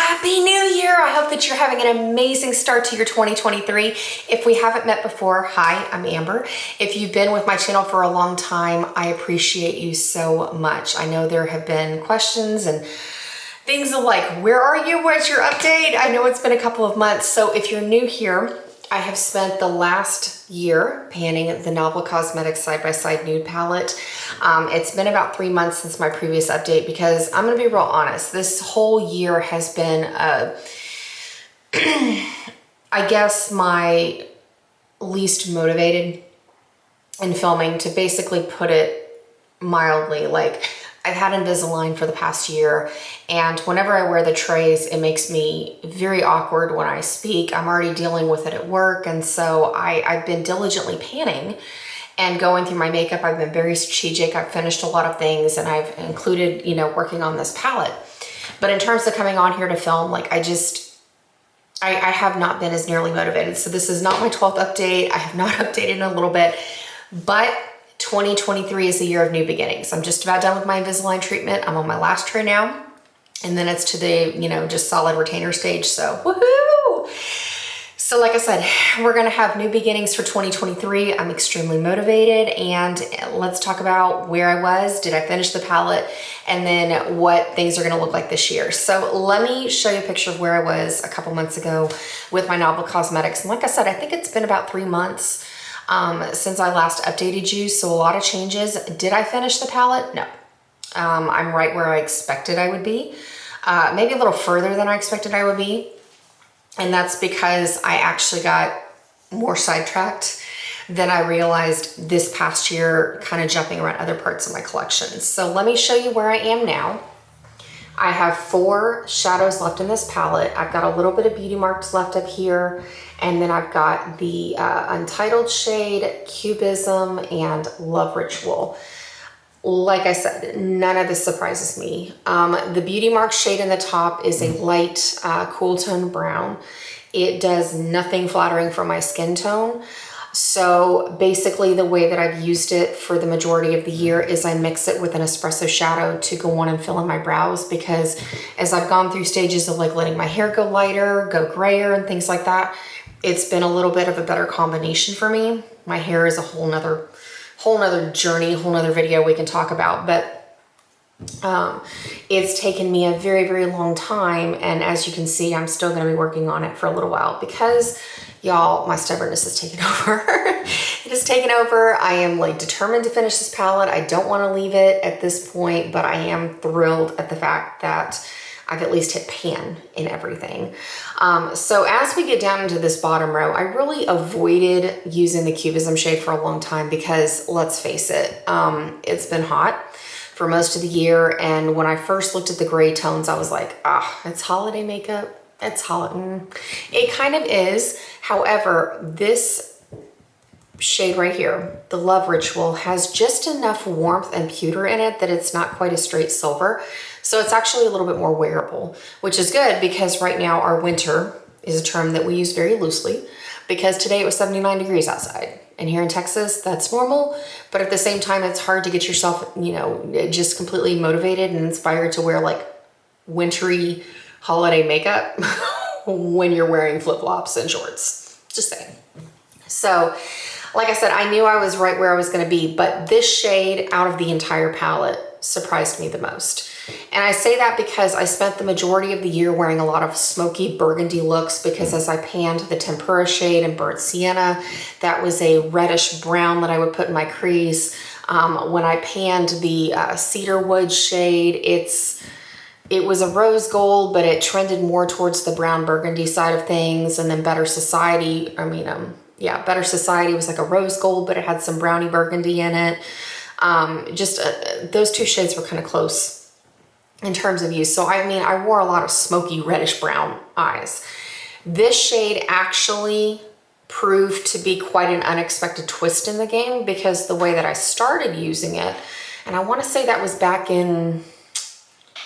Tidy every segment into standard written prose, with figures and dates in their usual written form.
Happy New Year! I hope that you're having an amazing start to your 2023. If we haven't met before, hi, I'm Amber. If you've been with my channel for a long time, I appreciate you so much. I know there have been questions and things of like, where are you? Where's your update? I know it's been a couple of months. So if you're new here, I have spent the last year panning the Novel Cosmetics Side-by-Side Nude Palette. It's been about 3 months since my previous update because I'm gonna be real honest, this whole year has been, I guess, my least motivated in filming, to basically put it mildly. Like, I've had Invisalign for the past year, and whenever I wear the trays, it makes me very awkward when I speak. I'm already dealing with it at work, and so I've been diligently panning and going through my makeup. I've been very strategic. I've finished a lot of things, and I've included, working on this palette. But in terms of coming on here to film, like, I have not been as nearly motivated. So this is not my 12th update. I have not updated in a little bit, but 2023 is the year of new beginnings. I'm just about done with my Invisalign treatment. I'm on my last tray now, and then it's to the, just solid retainer stage. So woohoo! So like I said, we're gonna have new beginnings for 2023. I'm extremely motivated, and let's talk about where I was. Did I finish the palette? And then what things are gonna look like this year. So let me show you a picture of where I was a couple months ago with my Novel Cosmetics. And like I said, I think it's been about 3 months since I last updated you, so a lot of changes. Did I finish the palette? No. I'm right where I expected I would be. Maybe a little further than I expected I would be. And that's because I actually got more sidetracked than I realized this past year, kind of jumping around other parts of my collection. So let me show you where I am now. I have 4 shadows left in this palette. I've got a little bit of Beauty Marks left up here, and then I've got the Untitled shade, Cubism, and Love Ritual. Like I said, none of this surprises me. The Beauty Mark shade in the top is a light cool tone brown. It does nothing flattering for my skin tone. So basically the way that I've used it for the majority of the year is I mix it with an espresso shadow to go on and fill in my brows, because as I've gone through stages of like letting my hair go lighter, go grayer, and things like that, it's been a little bit of a better combination for me. My hair is a whole nother journey, whole nother video we can talk about, but it's taken me a very, very long time. And as you can see, I'm still going to be working on it for a little while because, y'all, my stubbornness has taken over. It has taken over. I am like determined to finish this palette. I don't want to leave it at this point, but I am thrilled at the fact that I've at least hit pan in everything. So as we get down into this bottom row, I really avoided using the Cubism shade for a long time because, let's face it, it's been hot for most of the year. And when I first looked at the gray tones, I was like, it's holiday makeup. It's holiday. It kind of is. However, this shade right here, the Love Ritual, has just enough warmth and pewter in it that it's not quite a straight silver. So it's actually a little bit more wearable, which is good because right now our winter is a term that we use very loosely, because today it was 79 degrees outside. And here in Texas, that's normal. But at the same time, it's hard to get yourself, just completely motivated and inspired to wear like wintry holiday makeup when you're wearing flip-flops and shorts. Just saying. So, like I said, I knew I was right where I was gonna be, but this shade out of the entire palette surprised me the most. And I say that because I spent the majority of the year wearing a lot of smoky burgundy looks, because as I panned the Tempera shade and Burnt Sienna, that was a reddish brown that I would put in my crease. When I panned the Cedarwood shade, it was a rose gold, but it trended more towards the brown burgundy side of things. And then Better Society, Better Society was like a rose gold, but it had some brownie burgundy in it. Those 2 shades were kind of close in terms of use. So I wore a lot of smoky reddish brown eyes. This shade actually proved to be quite an unexpected twist in the game, because the way that I started using it, and I want to say that was back in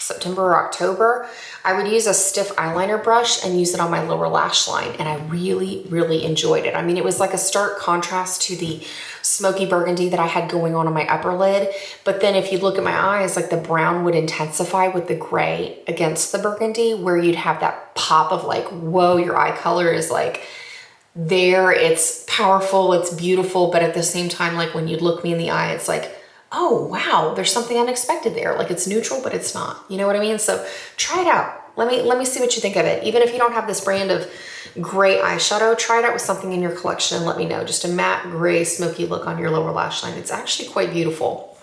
September or October, I would use a stiff eyeliner brush and use it on my lower lash line. And I really, really enjoyed it. I mean, it was like a stark contrast to the smoky burgundy that I had going on my upper lid. But then if you look at my eyes, like the brown would intensify with the gray against the burgundy, where you'd have that pop of like, whoa, your eye color is like there. It's powerful, it's beautiful. But at the same time, like when you'd look me in the eye, it's like, oh, wow, there's something unexpected there. Like it's neutral, but it's not. You know what I mean? So try it out. Let me see what you think of it. Even if you don't have this brand of gray eyeshadow, try it out with something in your collection and let me know. Just a matte gray smoky look on your lower lash line. It's actually quite beautiful.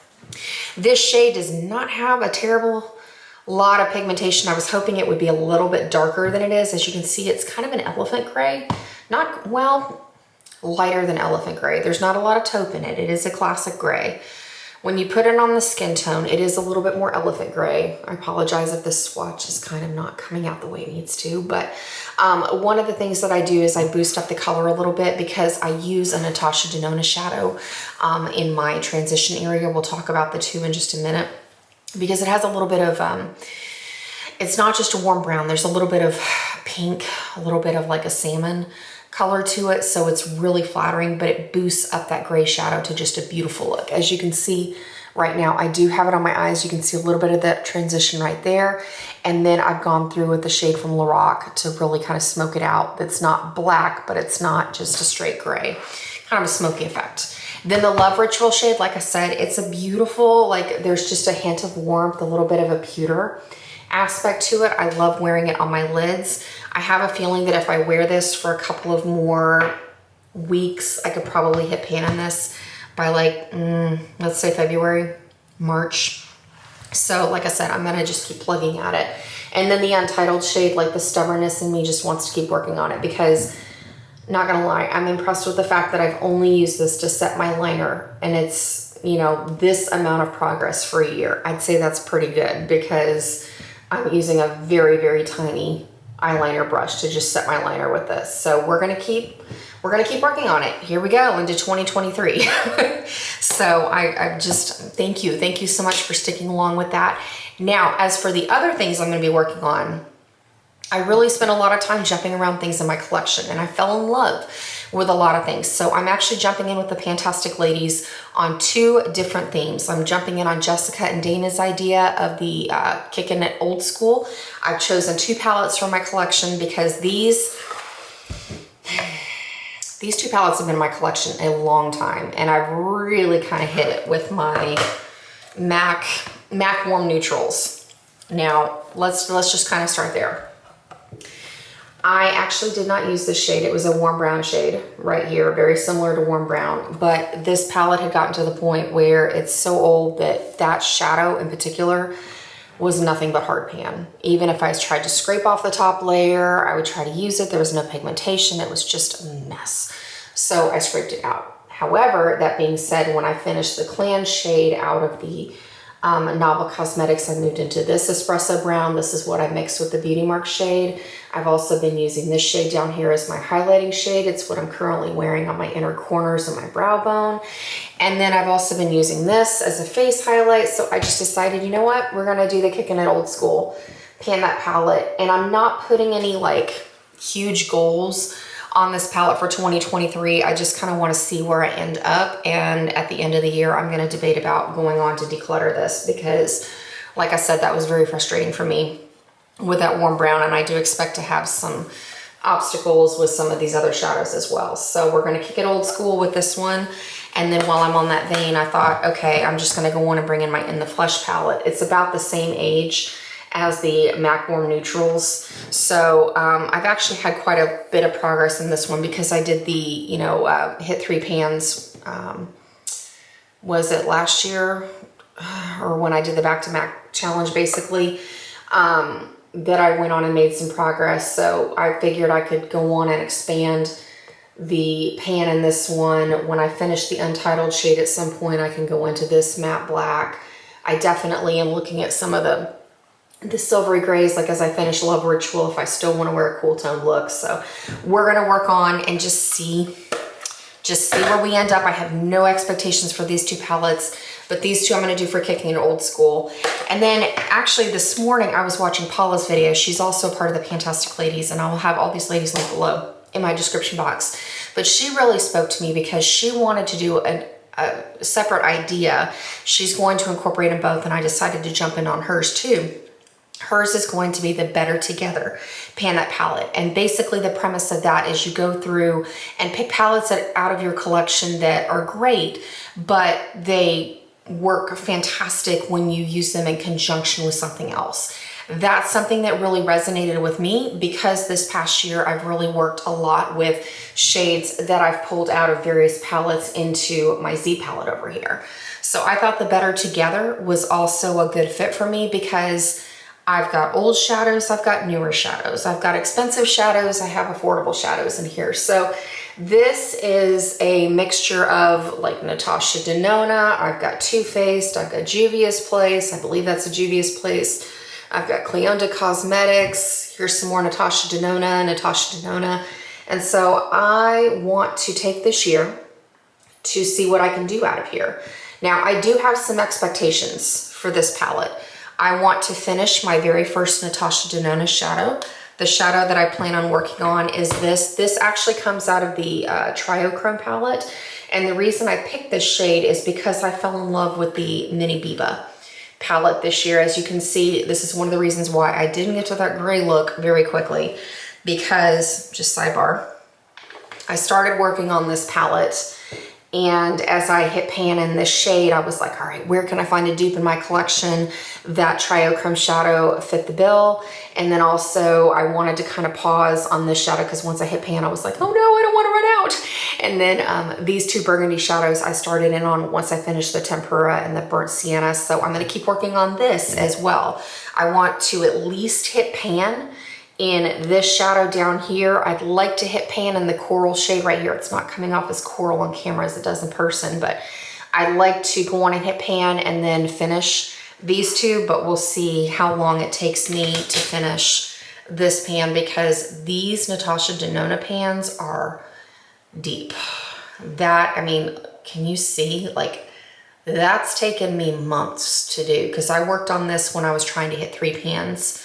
This shade does not have a terrible lot of pigmentation. I was hoping it would be a little bit darker than it is. As you can see, it's kind of an elephant gray. Not, well, lighter than elephant gray. There's not a lot of taupe in it. It is a classic gray. When you put it on the skin tone, it is a little bit more elephant gray. I apologize if this swatch is kind of not coming out the way it needs to, but one of the things that I do is I boost up the color a little bit because I use a Natasha Denona shadow in my transition area. We'll talk about the two in just a minute because it has a little bit of, it's not just a warm brown. There's a little bit of pink, a little bit of like a salmon color to it, so it's really flattering, but it boosts up that gray shadow to just a beautiful look. As you can see right now, I do have it on my eyes. You can see a little bit of that transition right there, and then I've gone through with the shade from Lorac to really kind of smoke it out. It's not black, but it's not just a straight gray, kind of a smoky effect. Then the Love Ritual shade, like I said, it's a beautiful, like there's just a hint of warmth, a little bit of a pewter aspect to it. I love wearing it on my lids. I have a feeling that if I wear this for a couple of more weeks, I could probably hit pan in this by like, let's say February, March. So like I said, I'm gonna just keep plugging at it. And then the Untitled shade, like the stubbornness in me just wants to keep working on it because, not gonna lie, I'm impressed with the fact that I've only used this to set my liner and it's, you know, this amount of progress for a year. I'd say that's pretty good because I'm using a very, very tiny eyeliner brush to just set my liner with this. So we're gonna keep working on it. Here we go into 2023. So I just, thank you so much for sticking along with that. Now, as for the other things I'm gonna be working on, I really spent a lot of time jumping around things in my collection and I fell in love with a lot of things. So I'm actually jumping in with the Fantastic Ladies on two different themes. I'm jumping in on Jessica and Dana's idea of the Kickin' It Old School. I've chosen two palettes from my collection because these two palettes have been in my collection a long time and I've really kind of hit it with my MAC Warm Neutrals. Now, let's just kind of start there. I actually did not use this shade. It was a warm brown shade right here, very similar to warm brown, but this palette had gotten to the point where it's so old that that shadow in particular was nothing but hard pan. Even if I tried to scrape off the top layer, I would try to use it. There was no pigmentation. It was just a mess. So I scraped it out. However, that being said, when I finished the Clan shade out of the Novel Cosmetics, I moved into this espresso brown. This is what I mixed with the Beauty Mark shade. I've also been using this shade down here as my highlighting shade. It's what I'm currently wearing on my inner corners of my brow bone. And then I've also been using this as a face highlight. So I just decided, you know what? We're gonna do the Kickin' It Old School, pan that palette. And I'm not putting any like huge goals on this palette for 2023. I just kind of want to see where I end up. And at the end of the year, I'm going to debate about going on to declutter this because, like I said, that was very frustrating for me with that warm brown. And I do expect to have some obstacles with some of these other shadows as well. So we're going to kick it old school with this one. And then while I'm on that vein, I thought, okay, I'm just going to go on and bring in my In the Flesh palette. It's about the same age as the MAC Warm Neutrals. So I've actually had quite a bit of progress in this one because I did the, you know, hit 3 pans, was it last year or when I did the Back to MAC challenge basically, that I went on and made some progress. So I figured I could go on and expand the pan in this one. When I finish the Untitled shade at some point, I can go into this matte black. I definitely am looking at some of the silvery grays, like as I finish Love Ritual, if I still want to wear a cool tone look. So we're going to work on and just see just see where we end up. I have no expectations for these two palettes, but these two I'm gonna do for kicking it old school. And then actually this morning I was watching Paula's video. She's also part of the Fantastic Ladies, and I will have all these ladies linked below in my description box. But she really spoke to me because she wanted to do a separate idea. She's going to incorporate them both, and I decided to jump in on hers too. Hers is going to be the Better Together Pan That palette. And basically the premise of that is you go through and pick palettes out of your collection that are great, but they work fantastic when you use them in conjunction with something else. That's something that really resonated with me because this past year I've really worked a lot with shades that I've pulled out of various palettes into my Z palette over here. So I thought the Better Together was also a good fit for me because I've got old shadows, I've got newer shadows, I've got expensive shadows, I have affordable shadows in here. So this is a mixture of like Natasha Denona, I've got Too Faced, I've got Juvia's Place, I believe that's a Juvia's Place. I've got Cleonda Cosmetics, here's some more Natasha Denona. And so I want to take this year to see what I can do out of here. Now I do have some expectations for this palette. I want to finish my very first Natasha Denona shadow. The shadow that I plan on working on is this. This actually comes out of the Triochrome palette. And the reason I picked this shade is because I fell in love with the Mini Biba palette this year. As you can see, this is one of the reasons why I didn't get to that gray look very quickly, because, just sidebar, I started working on this palette, and as I hit pan in this shade, I was like, all right, where can I find a dupe in my collection? That Triochrome shadow fit the bill. And then also I wanted to kind of pause on this shadow because once I hit pan, I was like, oh no, I don't want to run out. And then these two burgundy shadows I started in on once I finished the Tempera and the Burnt Sienna. So I'm going to keep working on this as well. I want to at least hit pan in this shadow down here. I'd like to hit pan in the coral shade right here. It's not coming off as coral on camera as it does in person, but I'd like to go on and hit pan and then finish these two, but we'll see how long it takes me to finish this pan because these Natasha Denona pans are deep. That, I mean, can you see? Like, that's taken me months to do because I worked on this when I was trying to hit 3 pans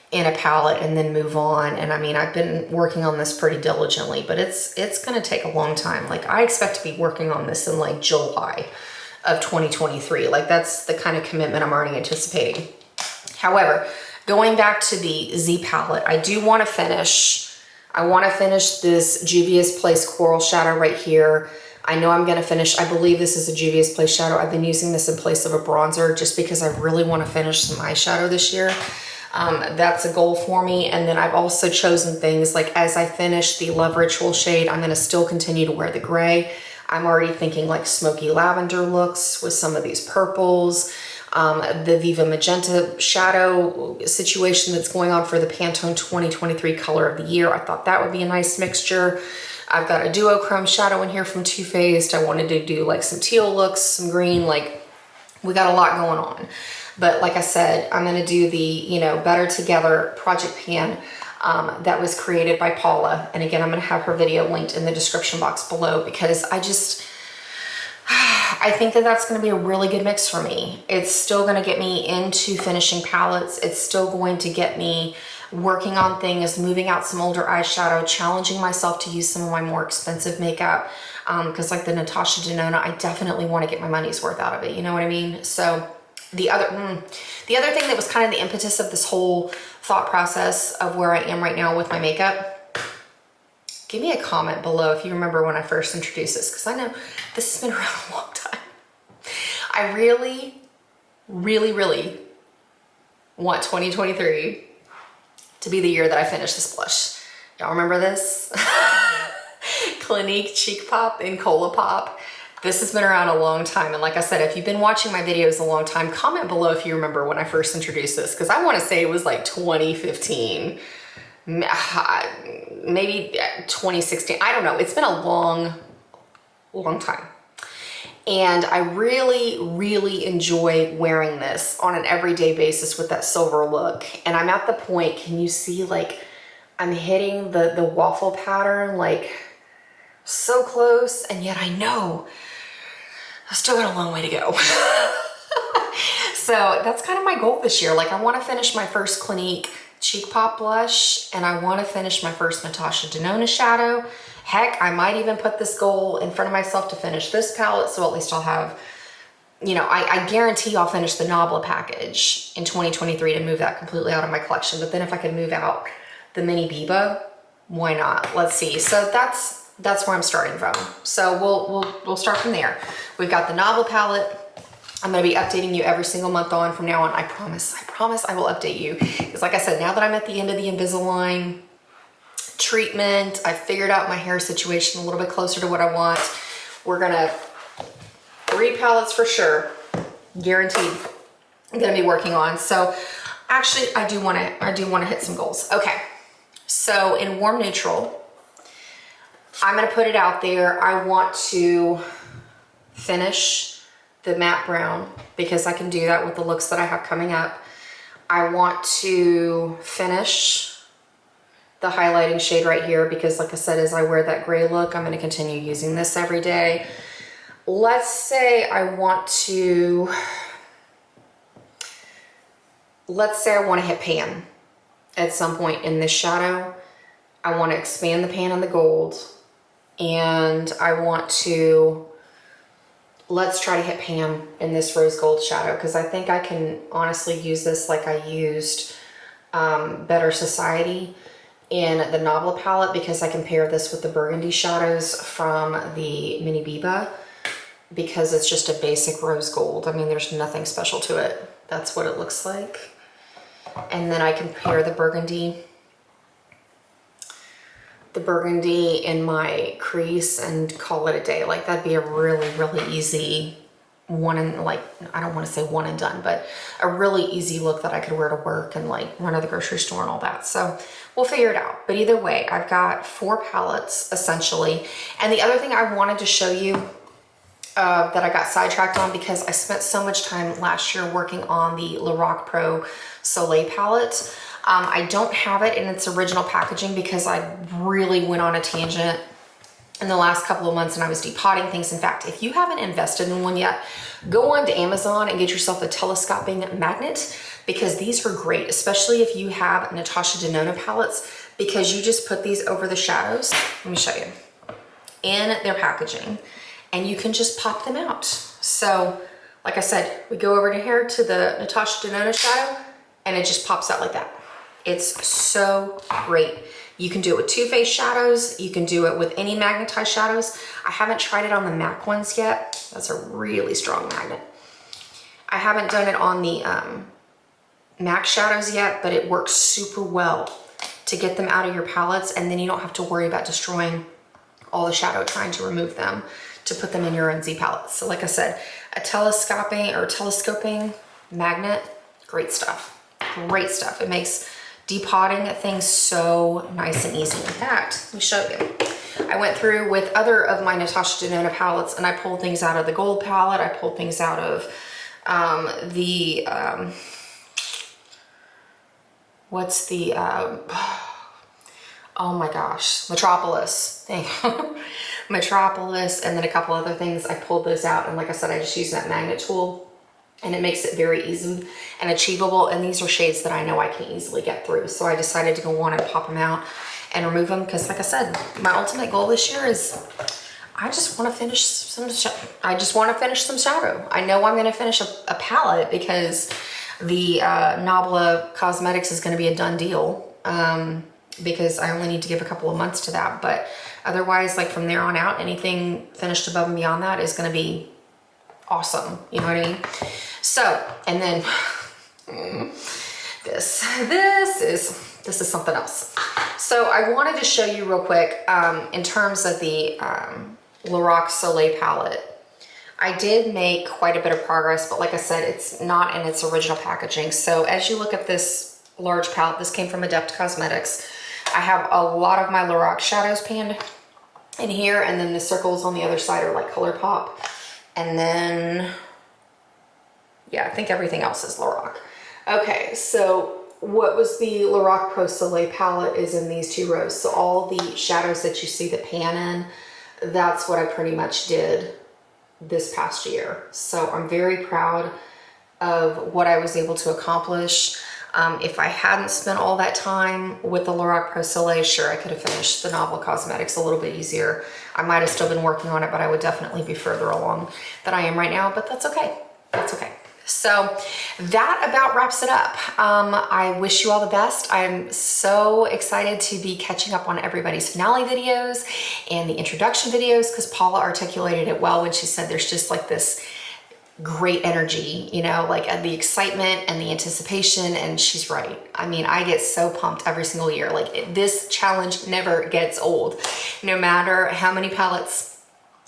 in a palette and then move on. And I mean, I've been working on this pretty diligently, but it's gonna take a long time. Like, I expect to be working on this in like July of 2023. Like, that's the kind of commitment I'm already anticipating. However, going back to the Z palette, I do want to finish, this Juvia's Place Coral shadow right here. I know I'm going to finish, I believe this is a Juvia's Place shadow. I've been using this in place of a bronzer just because I really want to finish some eyeshadow this year. That's a goal for me. And then I've also chosen things like, as I finish the Love Ritual shade, I'm going to still continue to wear the gray. I'm already thinking like smoky lavender looks with some of these purples. The Viva Magenta shadow situation that's going on for the Pantone 2023 Color of the Year. I thought that would be a nice mixture. I've got a duochrome shadow in here from Too Faced. I wanted to do like some teal looks, some green, like we got a lot going on. But like I said, I'm gonna do the, you know, Better Together project pan that was created by Paula. And again, I'm gonna have her video linked in the description box below because I think that that's gonna be a really good mix for me. It's still gonna get me into finishing palettes. It's still going to get me working on things, moving out some older eyeshadow, challenging myself to use some of my more expensive makeup. Because like the Natasha Denona, I definitely wanna get my money's worth out of it, you know what I mean? So the other thing that was kind of the impetus of this whole thought process of where I am right now with my makeup, give me a comment below if you remember when I first introduced this, because I know this has been around a long time. I really, really, really want 2023 to be the year that I finish this blush. Y'all remember this? Clinique Cheek Pop in Colourpop. This has been around a long time. And like I said, if you've been watching my videos a long time, comment below if you remember when I first introduced this, because I want to say it was like 2015, maybe 2016. I don't know. It's been a long time. And I really, really enjoy wearing this on an everyday basis with that silver look. And I'm at the point, can you see, like, I'm hitting the waffle pattern, like, So close, and yet I know I still got a long way to go. So that's kind of my goal this year. Like I want to finish my first Clinique Cheek Pop blush, and I want to finish my first Natasha Denona shadow. Heck, I might even put this goal in front of myself to finish this palette, so at least I'll have, you know, I guarantee I'll finish the Nabla package in 2023 to move that completely out of my collection. But then if I can move out the Mini Biba, why not? Let's see. So that's where I'm starting from. So we'll start from there. We've got the Nabla palette. I'm going to be updating you every single month on from now on. I promise I will update you. Because like I said, now that I'm at the end of the Invisalign treatment, I figured out my hair situation a little bit closer to what I want. We're going to 3 palettes for sure, guaranteed. I'm going to be working on. So actually, I do want to hit some goals. Okay. So in warm neutral, I'm going to put it out there. I want to finish the matte brown because I can do that with the looks that I have coming up. I want to finish the highlighting shade right here because like I said, as I wear that gray look, I'm going to continue using this every day. Let's say I want to hit pan at some point in this shadow. I want to expand the pan on the gold, and I want to, let's try to hit pan in this rose gold shadow because I think I can honestly use this like I used Better Society in the Nabla palette because I can pair this with the burgundy shadows from the Mini Biba because it's just a basic rose gold. I mean, there's nothing special to it. That's what it looks like. And then I can pair the burgundy in my crease and call it a day. Like that'd be a really, really easy one and like, I don't want to say one and done, but a really easy look that I could wear to work and like run to the grocery store and all that. So we'll figure it out. But either way, I've got 4 palettes essentially. And the other thing I wanted to show you that I got sidetracked on because I spent so much time last year working on the Lorac Pro Soleil palette. I don't have it in its original packaging because I really went on a tangent in the last couple of months and I was depotting things. In fact, if you haven't invested in one yet, go on to Amazon and get yourself a telescoping magnet because these are great, especially if you have Natasha Denona palettes because you just put these over the shadows. Let me show you. In their packaging. And you can just pop them out. So, like I said, we go over here to the Natasha Denona shadow and it just pops out like that. It's so great. You can do it with Too Faced shadows. You can do it with any magnetized shadows. I haven't tried it on the MAC ones yet. That's a really strong magnet. I haven't done it on the MAC shadows yet, but it works super well to get them out of your palettes and then you don't have to worry about destroying all the shadow trying to remove them to put them in your own Z palettes. So like I said, a telescoping magnet, great stuff. Great stuff. It makes depotting things so nice and easy. In fact, let me show you. I went through with other of my Natasha Denona palettes and I pulled things out of the gold palette. I pulled things out of oh my gosh, Metropolis. Metropolis, and then a couple other things. I pulled those out, and like I said, I just use that magnet tool, and it makes it very easy and achievable, and these are shades that I know I can easily get through, so I decided to go on and pop them out and remove them, because like I said, my ultimate goal this year is I just want to finish some shadow. I know I'm going to finish a palette, because the Nabla Cosmetics is going to be a done deal, because I only need to give a couple of months to that, but otherwise, like from there on out, anything finished above and beyond that is going to be awesome. You know what I mean? So, and then this is something else. So I wanted to show you real quick, in terms of the Lorac Soleil palette. I did make quite a bit of progress, but like I said, it's not in its original packaging. So as you look at this large palette, this came from Adept Cosmetics. I have a lot of my Lorac shadows panned in here, and then the circles on the other side are like ColourPop. And then, yeah, I think everything else is Lorac. Okay, so what was the Lorac Pro Soleil palette is in these 2 rows. So all the shadows that you see the pan in, that's what I pretty much did this past year. So I'm very proud of what I was able to accomplish. If I hadn't spent all that time with the Lorac Pro Soleil, sure, I could have finished the Novel Cosmetics a little bit easier. I might have still been working on it, but I would definitely be further along than I am right now, but that's okay. That's okay. So that about wraps it up. I wish you all the best. I'm so excited to be catching up on everybody's finale videos and the introduction videos, because Paula articulated it well when she said there's just like this great energy, you know, like the excitement and the anticipation, and she's right. I mean, I get so pumped every single year. Like this challenge never gets old, no matter how many palettes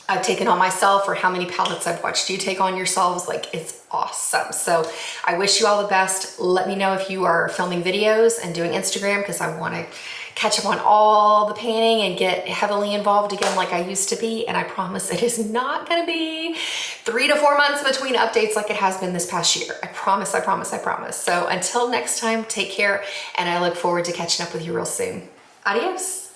I've taken on myself or how many palettes I've watched you take on yourselves. Like, it's awesome. So I wish you all the best. Let me know if you are filming videos and doing Instagram, because I want to catch up on all the painting and get heavily involved again like I used to be. And I promise it is not going to be 3 to 4 months between updates like it has been this past year. I promise, I promise, I promise. So until next time, take care, and I look forward to catching up with you real soon. Adios.